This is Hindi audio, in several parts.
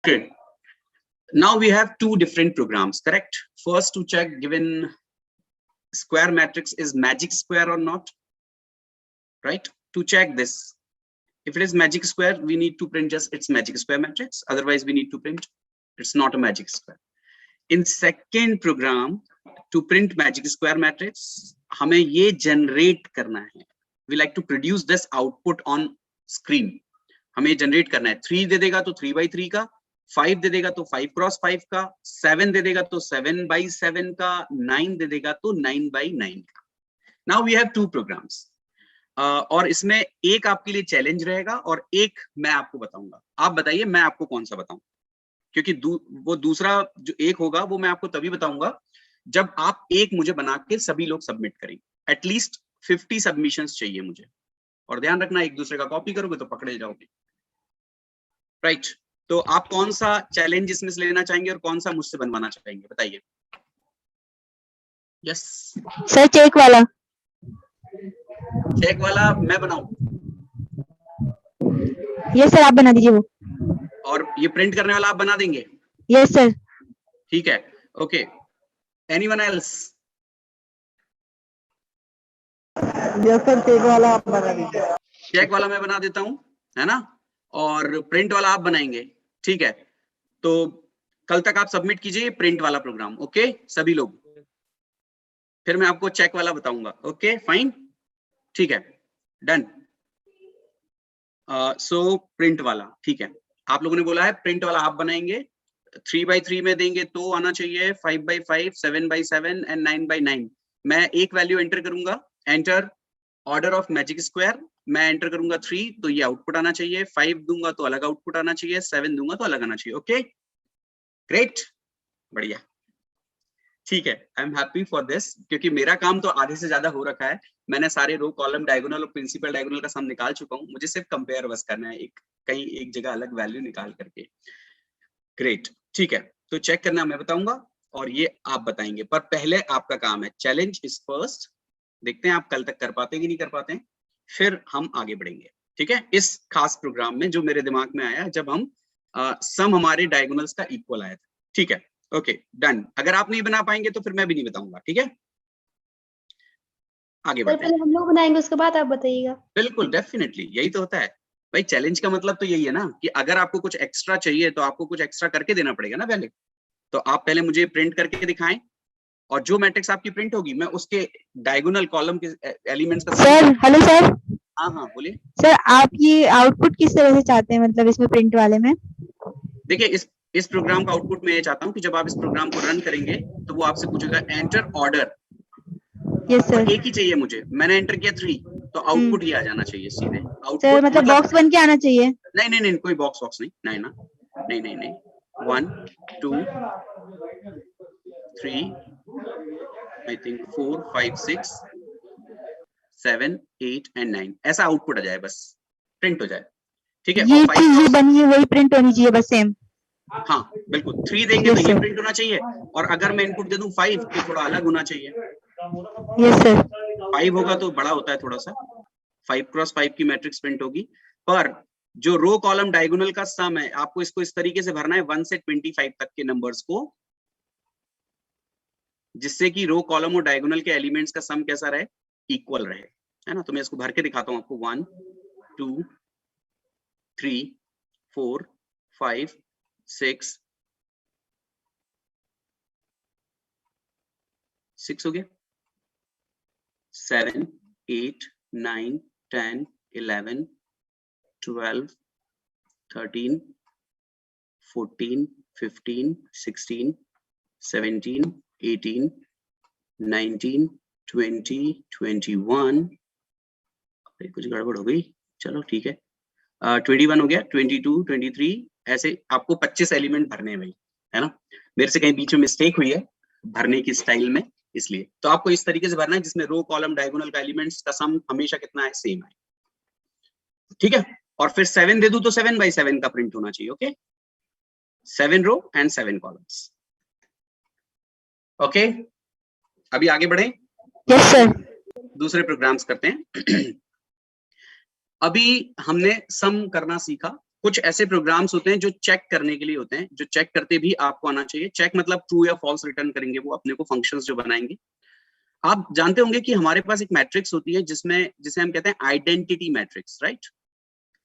Okay. Now we have two different programs, correct? First, to check given square matrix is magic square or not, right? To check this, if it is magic square, we need to print just its magic square matrix. Otherwise, we need to print it's not a magic square. In second program, to print magic square matrix, हमें ये generate करना है. We like to produce this output on screen. हमें generate करना है. 3 दे देगा तो 3 by 3 का, 5 दे देगा तो 5 cross 5 का, 7 दे देगा तो 7 by 7 का, 9 दे देगा तो 9 by 9 का. Now we have two programs. और इसमें एक आपके लिए चैलेंज रहेगा और एक मैं आपको बताऊंगा. आप बताइए मैं आपको कौन सा बताऊं, क्योंकि वो दूसरा जो एक होगा वो मैं आपको तभी बताऊंगा जब आप एक मुझे बना के सभी लोग सबमिट करेंगे. एटलीस्ट 50 सबमिशंस चाहिए मुझे. और ध्यान रखना, एक दूसरे का कॉपी करोगे तो पकड़े जाओगे, राइट? तो आप कौन सा चैलेंज इसमें से लेना चाहेंगे और कौन सा मुझसे बनवाना चाहेंगे, बताइए. यस सर, चेक वाला. चेक वाला मैं बनाऊं? यस सर, आप बना दीजिए वो. और ये प्रिंट करने वाला आप बना देंगे? Yes sir. ठीक है, okay. Anyone else? Yes sir, check वाला आप बना दीजिए. चेक वाला मैं बना देता हूं, है ना? और प्रिंट वाला आप बनाएंगे, ठीक है? तो कल तक आप सबमिट कीजिए प्रिंट वाला प्रोग्राम, ओके सभी लोग. फिर मैं आपको चेक वाला बताऊंगा. ओके फाइन, ठीक है, डन. सो प्रिंट वाला, ठीक है. आप लोगों ने बोला है प्रिंट वाला आप बनाएंगे. 3 by 3 में देंगे तो आना चाहिए 5 by 5, 7 by 7 एंड 9 by 9. मैं एक वैल्यू एंटर करूंगा, enter order of magic square. मैं एंटर करूंगा 3 तो ये आउटपुट आना चाहिए. 5 दूंगा तो अलग आउटपुट आना चाहिए. 7 दूंगा तो अलग आना चाहिए. ओके ग्रेट, बढ़िया, ठीक है. I am happy for this, क्योंकि मेरा काम तो आधे से ज्यादा हो रखा है. मैंने सारे रो कॉलम डायगोनल और प्रिंसिपल डायगोनल का सम निकाल चुका हूं. मुझे सिर्फ कंपेयर बस करना है, कहीं एक जगह अलग वैल्यू निकाल करके. ग्रेट, ठीक है. तो चेक करना मैं बताऊंगा और ये आप बताएंगे, पर पहले आपका काम है. Challenge is first. देखते हैं आप कल तक कर पाते हैं कि नहीं कर पाते हैं, फिर हम आगे बढ़ेंगे. ठीक है, इस खास प्रोग्राम में जो मेरे दिमाग में आया जब हम सम हमारे डायगोनल्स का इक्वल आया था. ठीक है, ओके डन. अगर आप नहीं बना पाएंगे तो फिर मैं भी नहीं बताऊंगा. ठीक है, आगे बढ़ते हैं. पहले हम लोग बनाएंगे, उसके बाद आप बताइएगा. बिल्कुल, डेफिनेटली, यही तो होता है भाई. चैलेंज का मतलब तो यही है ना कि अगर आपको कुछ एक्स्ट्रा चाहिए तो आपको कुछ एक्स्ट्रा करके देना पड़ेगा ना पहले. तो आप पहले मुझे प्रिंट करके दिखाएं और जो मैट्रिक्स आपकी प्रिंट होगी मैं उसके डायगोनल कॉलम के एलिमेंट्स का. Sir hello sir. हाँ हाँ बोलिए. सर, आप ये आउटपुट किस तरह से चाहते हैं, मतलब इसमें प्रिंट वाले में? देखिए, इस प्रोग्राम का आउटपुट मैं ये चाहता हूँ कि जब आप इस प्रोग्राम को रन करेंगे तो वो आपसे पूछेगा एंटर ऑर्डर. Yes sir. एक ही चाहिए मुझे. मैंने एंटर किया 3 तो आउटपुट ही आ जाना चाहिए सीधे. आउटपुट सर मतलब बॉक्स बन के आना चाहिए? नहीं नहीं नहीं, कोई बॉक्स नहीं. नहीं ना, नहीं नहीं नहीं. 1 2 3 आई थिंक 4 5 6 7 8 एंड 9 ऐसा आउटपुट आ जाए, बस प्रिंट हो जाए. ठीक है, ये चीज जो बनी है वही प्रिंट होनी चाहिए बस सेम. हाँ बिल्कुल. 3 देंगे तो ये प्रिंट होना चाहिए, और अगर मैं इनपुट दे दूं 5 तो थोड़ा अलग होना चाहिए. Yes sir. 5 होगा तो बड़ा होता है थोड़ा सा. 5 क्रॉस 5 की मैट्रिक्स प्रिंट होगी. पर जो रो कॉलम डायगोनल का सम है, आपको इसको इस तरीके से भरना है 1 से 25 तक के नंबर्स को, जिससे कि रो कॉलम और डायगोनल के एलिमेंट्स का सम कैसा रहे, इक्वल रहे, है ना? तो मैं इसको भर के दिखाता हूं आपको. 1 2 3 4 5 6 हो गया. 7 8 9 10 11 12 13 14 15 16 17 18 19 20 21. कुछ गड़बड़ हो गई, चलो ठीक है. 21 हो गया, 22 23. ऐसे आपको 25 एलिमेंट भरने हैं भाई, है ना? मेरे से कहीं बीच में मिस्टेक हुई है भरने की स्टाइल में, इसलिए. तो आपको इस तरीके से भरना है जिसमें रो कॉलम डायगोनल का एलिमेंट्स का सम हमेशा कितना है, सेम है. ठीक है, और फिर 7 दे दूं तो 7 by 7 का प्रिंट होना चाहिए. Okay, 7 row and 7 columns. Okay, अभी आगे बढ़े. Yes sir. दूसरे प्रोग्राम्स करते हैं. अभी हमने सम करना सीखा, कुछ ऐसे प्रोग्राम्स होते हैं जो चेक करने के लिए होते हैं, जो चेक करते भी आपको आना चाहिए। चेक मतलब ट्रू या फॉल्स रिटर्न करेंगे वो अपने को, फंक्शंस जो बनाएंगे। आप जानते होंगे कि हमारे पास एक मैट्रिक्स होती है जिसमें, जिसे हम कहते हैं identity matrix, right.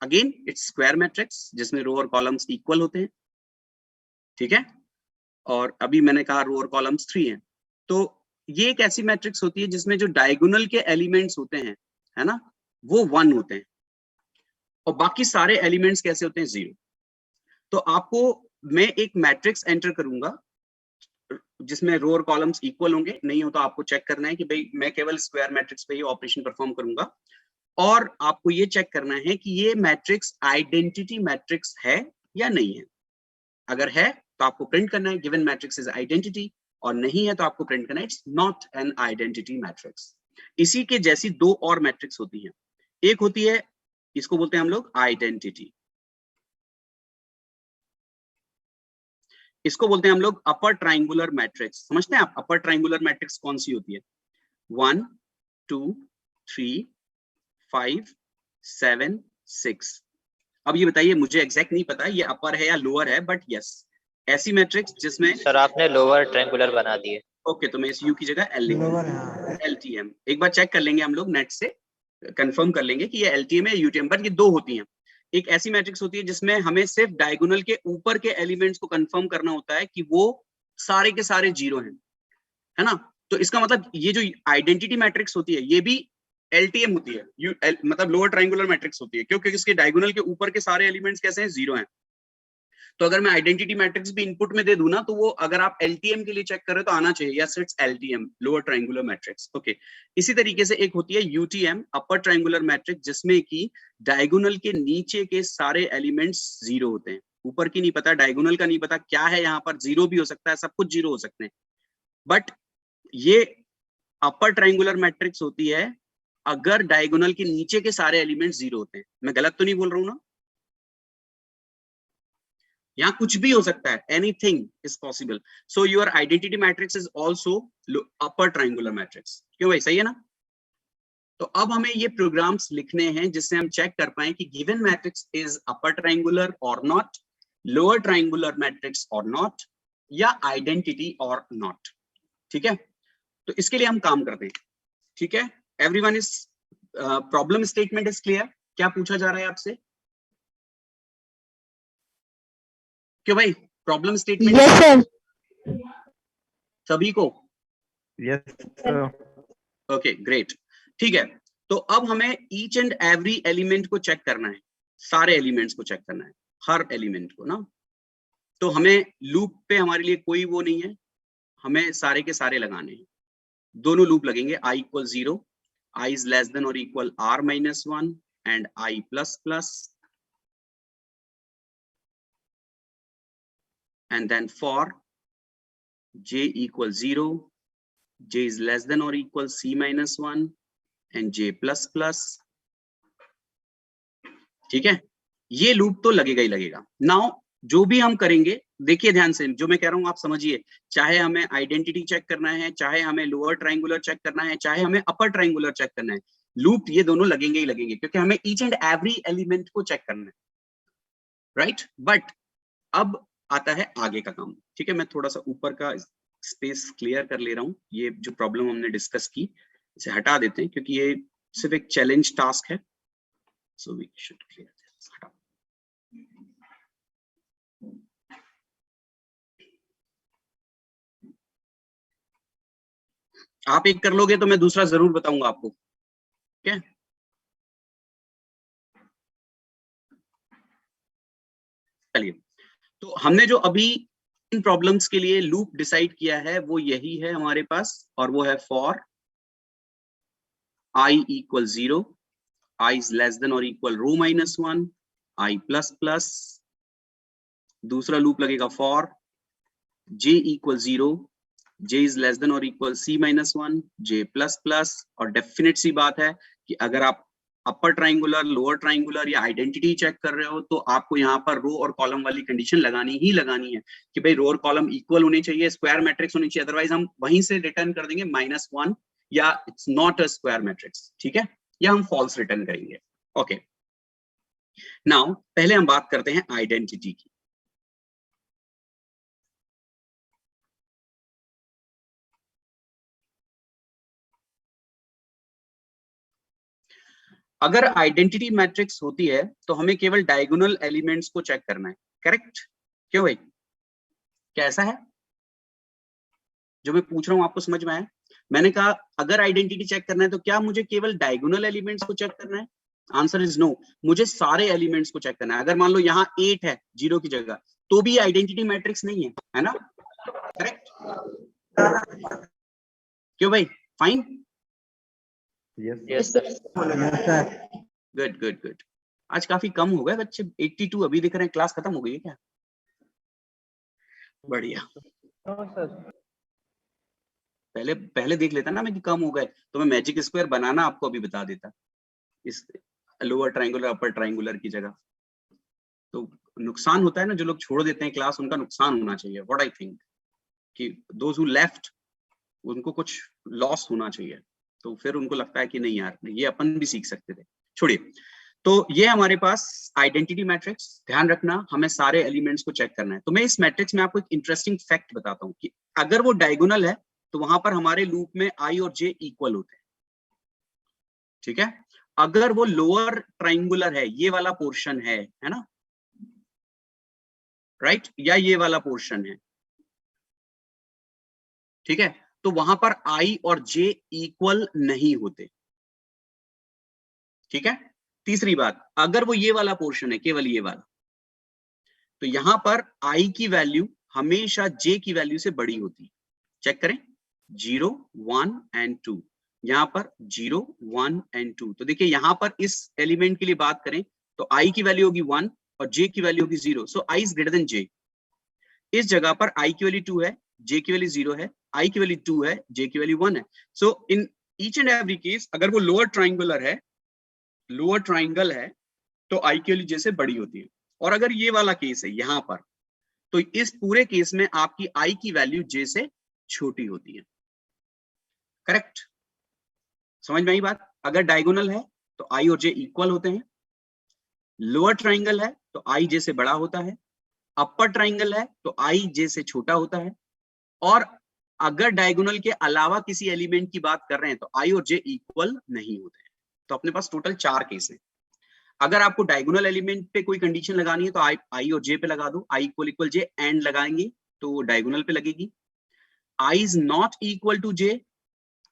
Again its square matrix जिसमें रो और कॉलम्स इक्वल होते हैं, ठीक है। और अभी मैंने कहा रो और कॉलम्स 3 हैं। तो ये एक ऐसी मैट्रिक्स होती है जिसमें जो डायगोनल के एलिमेंट्स होते हैं, है ना, वो 1 होते हैं और बाकी सारे एलिमेंट्स कैसे होते हैं, 0। तो आपको, मैं एक मैट्रिक्स एंटर करूंगा जिसमें रो और कॉलम्स इक्वल होंगे, नहीं हो तो आपको चेक करना है कि भाई मैं केवल स्क्वायर मैट्रिक्स पे ही ऑपरेशन परफॉर्म करूंगा। और आपको ये चेक करना है कि ये मैट्रिक्स आइडेंटिटी मैट्रिक्स है या नहीं है। अगर है तो आपको प्रिंट करना है गिवन मैट्रिक्स इज आइडेंटिटी, और नहीं है तो आपको प्रिंट करना है it's not an identity matrix. इसी के जैसी दो और मैट्रिक्स होती हैं। एक होती है, इसको बोलते हैं हम लोग आइडेंटिटी, इसको बोलते हैं हम लोग अपर ट्राइंगुलर मैट्रिक्स। समझते हैं आप अपर ट्राइंगुलर मैट्रिक्स कौन सी होती है? 1 2 3 5 7 6। अब ये बताइए, मुझे एग्जैक्ट नहीं पता ये अपर है या लोअर है, बट यस ऐसी मैट्रिक्स जिसमें, सर आपने लोअर ट्रायंगुलर बना दिए। ओके, तो मैं इस यू की जगह एल लिख लोअर दूंगा, LTM। एक बार चेक कर लेंगे हम लोग नेट से, कंफर्म कर लेंगे कि ये LTM है UTM, पर ये दो होती हैं। एक ऐसी मैट्रिक्स होती है जिसमें हमें सिर्फ डायगोनल के ऊपर के एलिमेंट्स को कंफर्म करना होता है कि वो सारे के सारे 0 हैं, है ना। तो इसका मतलब ये जो आइडेंटिटी मैट्रिक्स होती है ये भी LTM होती है, मतलब लोअर ट्रायंगुलर मैट्रिक्स होती है, क्योंकि इसके डायगोनल के ऊपर के सारे एलिमेंट्स कैसे हैं, 0 हैं। तो अगर मैं आइडेंटिटी मैट्रिक्स भी इनपुट में दे दूं ना, तो वो अगर आप LTM के लिए चेक कर रहे हो तो आना चाहिए, yes it's LTM, lower triangular matrix, okay. इसी तरीके से एक होती है UTM, अपर ट्रायंगुलर मैट्रिक्स, जिसमें कि डायगोनल के नीचे के सारे एलिमेंट्स 0 होते हैं। ऊपर की नहीं पता, डायगोनल का नहीं पता क्या है, यहाँ पर 0 भी हो सकता है, सब कुछ 0 हो सकते हैं, बट ये अपर ट्रायंगुलर मैट्रिक्स होती है अगर डायगोनल के नीचे के सारे एलिमेंट्स 0 होते हैं। मैं गलत तो नहीं बोल रहा हूं ना? यहाँ कुछ भी हो सकता है, anything is possible. So your identity matrix is also upper triangular matrix. क्यों भाई, सही है ना? तो अब हमें ये प्रोग्राम्स लिखने हैं जिससे हम चेक कर पाए कि given matrix is upper triangular और नॉट, लोअर ट्रायंगुलर मैट्रिक्स और नॉट, या आइडेंटिटी और नॉट। ठीक है, तो इसके लिए हम काम करते हैं। ठीक है, everyone is, problem statement is clear? क्या पूछा जा रहा है आपसे? क्यों भाई, प्रॉब्लम स्टेटमेंट यस सर। सभी को? Yes sir. ओके ग्रेट, ठीक है। तो अब हमें ईच एंड एवरी एलिमेंट को चेक करना है, सारे एलिमेंट्स को चेक करना है, हर एलिमेंट को ना। तो हमें लूप पे हमारे लिए कोई वो नहीं है, हमें सारे के सारे लगाने हैं। दोनों लूप लगेंगे, i = 0, i is less than or equal r - 1 and i ++, and then for j = 0, j is less than or equal c - 1 and j ++। ठीक है, ये लूप तो लगेगा ही लगेगा। नाउ जो भी हम करेंगे, देखिए ध्यान से, जो मैं कह रहा हूं आप समझिए, चाहे हमें आइडेंटिटी चेक करना है, चाहे हमें लोअर ट्रायंगुलर चेक करना है, चाहे हमें अपर ट्रायंगुलर चेक करना है, लूप ये दोनों लगेंगे ही लगेंगे, क्योंकि हमें ईच एंड एवरी एलिमेंट को चेक करना है, राइट। बट अब आता है आगे का काम। ठीक है, मैं थोड़ा सा ऊपर का स्पेस क्लियर कर ले रहा हूँ। ये जो प्रॉब्लम हमने डिस्कस की इसे हटा देते हैं, क्योंकि ये सिर्फ एक चैलेंज टास्क है। So we should clear this. हटाओ। आप एक कर लोगे तो मैं दूसरा जरूर बताऊंगा आपको, ठीक है। चलिए, तो हमने जो अभी इन प्रॉब्लम्स के लिए लूप डिसाइड किया है वो यही है हमारे पास, और वो है for i = 0, i is less than or equal ρ - 1, i ++। दूसरा लूप लगेगा for j = 0, j is less than or equal c - 1, j ++। और डेफिनेट सी बात है कि अगर आप अपर ट्रायंगुलर, लोअर ट्रायंगुलर या आइडेंटिटी चेक कर रहे हो तो आपको यहाँ पर रो और कॉलम वाली कंडीशन लगानी ही लगानी है कि भाई रो और कॉलम इक्वल होने चाहिए, स्क्वायर मैट्रिक्स होनी चाहिए, अदरवाइज हम वहीं से रिटर्न कर देंगे -1 या it's not a square matrix. ठीक है, या हम फॉल्स रिटर्न करेंगे। ओके, नाउ पहले हम बात करते हैं आइडेंटिटी की। अगर आइडेंटिटी मैट्रिक्स होती है तो हमें केवल डायगोनल एलिमेंट्स को चेक करना है, करेक्ट? क्यों भाई, क्या ऐसा है? जो मैं पूछ रहा हूं आपको समझ में आया? मैंने कहा अगर आइडेंटिटी चेक करना है तो क्या मुझे केवल डायगोनल एलिमेंट्स को चेक करना है? आंसर इज नो, मुझे सारे एलिमेंट्स को चेक करना है। अगर मान लो यहाँ 8 है 0 की जगह, तो भी आइडेंटिटी मैट्रिक्स नहीं है ना? करेक्ट? क्यों भाई, fine? Yes sir. Good good good. आज काफी कम हो गए बच्चे, 82 अभी दिख रहे हैं। क्लास खत्म हो गई है क्या? बढ़िया। पहले पहले देख लेता ना मैं कि कम हो गए, तो मैं मैजिक स्क्वायर बनाना आपको अभी बता देता, इस लोअर ट्रायंगुलर अपर ट्रायंगुलर की जगह। तो नुकसान होता है ना, जो लोग छोड़ देते हैं क्लास, उनका नुकसान होना चाहिए। व्हाट आई थिंक कि दोज हु लेफ्ट, उनको कुछ लॉस होना चाहिए। तो फिर उनको लगता है कि नहीं यार, ये अपन भी सीख सकते थे। छोड़िए। तो ये हमारे पास आइडेंटिटी मैट्रिक्स। ध्यान रखना, हमें सारे एलिमेंट्स को चेक करना है। तो मैं इस मैट्रिक्स में आपको एक इंटरेस्टिंग फैक्ट बताता हूँ कि अगर वो डायगोनल है तो वहां पर हमारे लूप में आई और जे इक्वल होते हैं, ठीक है? अगर वो लोअर ट्राइंगुलर है, ये वाला पोर्शन है ना, राइट, या ये वाला पोर्शन है, ठीक है, तो वहां पर आई और जे इक्वल नहीं होते, ठीक है? तीसरी बात, अगर वो ये वाला पोर्शन है, केवल ये वाला, तो यहां पर आई की वैल्यू हमेशा जे की वैल्यू से बड़ी होती है। चेक करें, 0 1 एंड 2, यहां पर 0 1 एंड 2। तो देखिए यहां पर इस एलिमेंट के लिए बात करें तो आई की वैल्यू होगी 1 और जे की वैल्यू होगी 0। सो आई इज ग्रेटर देन जे। इस जगह पर आई की वैल्यू 2 है, जे की वैल्यू 0 है, आई की वैल्यू 2 है, जे की वैल्यू 1 है। So in each and every case, अगर वो लोअर ट्राइंगुलर है, लोअर ट्राइंगल है, तो आई की वैल्यू जे से बड़ी होती है। और अगर ये वाला केस है यहां पर, तो इस पूरे केस में आपकी आई की वैल्यू जे से छोटी होती है। करेक्ट? समझ में आई बात? अगर डायगोनल है तो आई और जे इक्वल होते हैं, लोअर ट्राइंगल है तो आई जे से बड़ा होता है, अपर ट्राइंगल है तो आई जे से छोटा होता है, और अगर डायगोनल के अलावा किसी एलिमेंट की बात कर रहे हैं तो आई और जे इक्वल नहीं होते हैं। तो अपने पास टोटल 4 केस हैं। अगर आपको डायगोनल एलिमेंट पे कोई कंडीशन लगानी है तो आई और जे पे लगा दो, I equal equal J and लगाएंगे तो डायगोनल पे लगेगी। I is not equal to J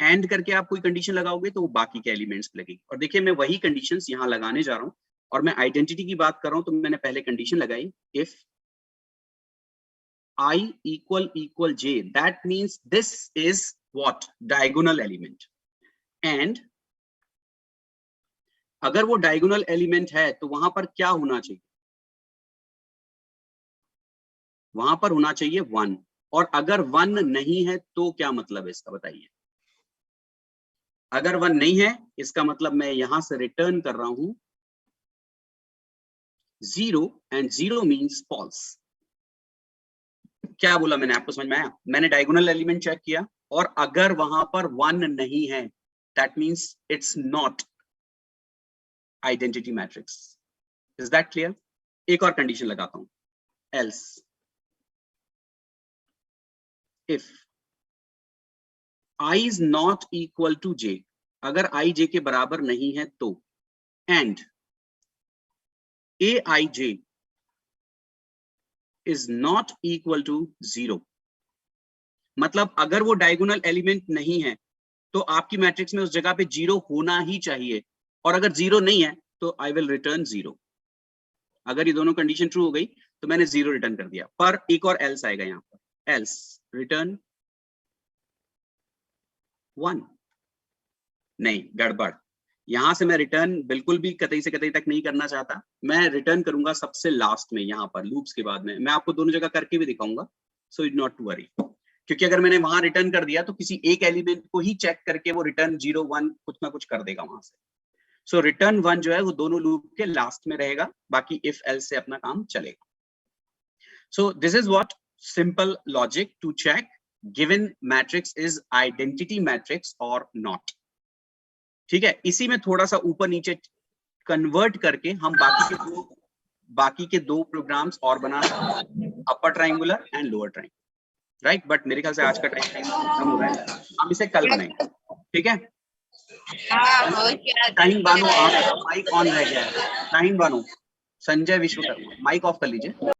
and करके आप कोई कंडीशन लगाओगे तो वो बाकी के एलिमेंट्स पे लगेगी। और देखिए मैं वही कंडीशंस यहाँ लगाने जा रहा हूँ, और मैं आइडेंटिटी की बात कर रहा हूँ तो मैंने पहले कंडीशन लगाई, if I equal j, that means this is what? Diagonal element. And अगर वो डायगोनल एलिमेंट है तो वहां पर क्या होना चाहिए? वहां पर होना चाहिए 1। और अगर 1 नहीं है तो क्या मतलब है इसका, बताइए? अगर 1 नहीं है, इसका मतलब मैं यहां से रिटर्न कर रहा हूं 0, एंड 0 मीन्स फॉल्स। क्या बोला मैंने, आपको समझ में आया? मैंने डायगोनल एलिमेंट चेक किया, और अगर वहां पर 1 नहीं है, that means it's not identity matrix. Is that clear? एक और कंडीशन लगाता हूं, else if i is not equal to j, अगर i j के बराबर नहीं है तो, and aij is not equal to 0। मतलब अगर वो डायगोनल एलिमेंट नहीं है तो आपकी मैट्रिक्स में उस जगह पे 0 होना ही चाहिए, और अगर 0 नहीं है तो आई विल रिटर्न 0। अगर ये दोनों कंडीशन ट्रू हो गई तो मैंने 0 रिटर्न कर दिया। पर एक और एल्स आएगा यहाँ पर, एल्स रिटर्न 1। नहीं, गड़बड़। यहां से मैं रिटर्न बिल्कुल भी कतई से कतई तक नहीं करना चाहता, मैं रिटर्न करूंगा सबसे लास्ट में, यहाँ पर लूप्स के बाद में। मैं आपको दोनों जगह करके भी दिखाऊंगा, so it not to worry. क्योंकि अगर मैंने वहां रिटर्न कर दिया तो किसी एक एलिमेंट को ही चेक करके वो रिटर्न 0 1 कुछ ना कुछ कर देगा वहां से। सो रिटर्न 1 जो है वो दोनों लूप के लास्ट में रहेगा, बाकी इफ एल्स से अपना काम चलेगा। So this is what simple logic to check given matrix is identity matrix और नॉट। ठीक है, इसी में थोड़ा सा ऊपर नीचे कन्वर्ट करके हम बाकी के दो प्रोग्राम्स और बना सकते हैं, upper triangular and lower triangular, right. But मेरे ख्याल से आज का टाइम खत्म हो रहा है, हम इसे कल बनाएंगे, ठीक है। टाइम बानो, आपका माइक ऑन रह गया है। Time Bano, Sanjay Vishwakarma, mike off कर लीजिए।